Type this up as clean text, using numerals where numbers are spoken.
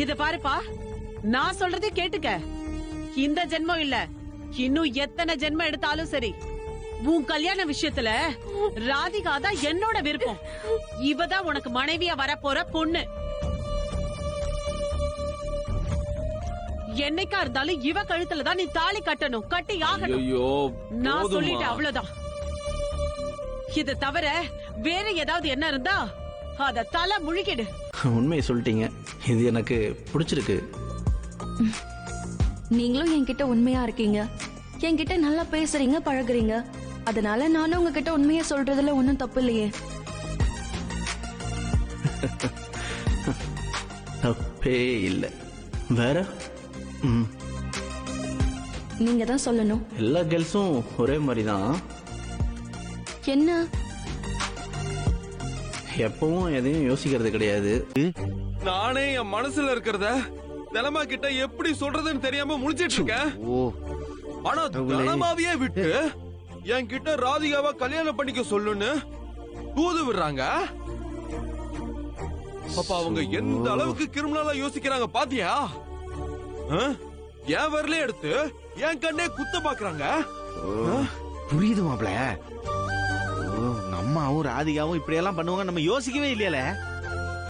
இத பாருப்பா, நான் சொல்றதே கேட்டுக்க. இந்த ஜென்மம் இல்ல, இன்னும் எத்தனை ஜென்மம் எடுத்தாலும் சரி, உன் கல்யாண விஷயத்துல ராதிகா தான் என்னோட விருப்பம். இவதான் உனக்கு மனைவியா வரப்போற பொண்ணு. என்னைக்கா இருந்தாலும் இவ கழுத்துல தான் நீ தாலி கட்டணும், கட்டி ஆகணும். நான் சொல்லிட்டேன், அவ்வளவுதான். இத தவிர வேற ஏதாவது என்ன இருந்தா அத தலை முழுகிடு. உண்மையை சொல்லிட்டீங்க, இது எனக்கு பிடிச்சிருக்கு. நீங்களும் என்கிட்ட உண்மையா இருக்கீங்க, என்கிட்ட நல்லா பேசுறீங்க, பழகுறீங்க. அதனால நானும் உங்ககிட்ட உண்மையை சொல்றதுல ஒன்னும் தப்பு இல்லையே. தப்பே இல்லை. வேற நீங்க தான் சொல்லணும். எல்லா கேர்ள்ஸும் ஒரே மாதிரி தான். என்ன? எப்பவும் எதையும் யோசிக்கிறது கிடையாது. நானே என் மனசுல இருக்கிறத தலமா கிட்ட எப்படி சொல்றதுன்னு தெரியாம முடிச்சிட்டு இருக்கேன். ஆனா தலமாவையே விட்டு என்கிட்ட ராதிகாவை கல்யாணம் பண்ணிக்க சொல்லுன்னு தூது விடுறாங்க. அப்ப அவங்க எந்த அளவுக்கு கிரிமினலா யோசிக்கிறாங்க பாத்தியா? என் வரல எடுத்து என் கண்ணே குத்த பாக்குறாங்க. புரியுது மாப்ள. நம்ம ராதிகாவும் இப்படி எல்லாம் பண்ணுவாங்க நம்ம யோசிக்கவே இல்லையால.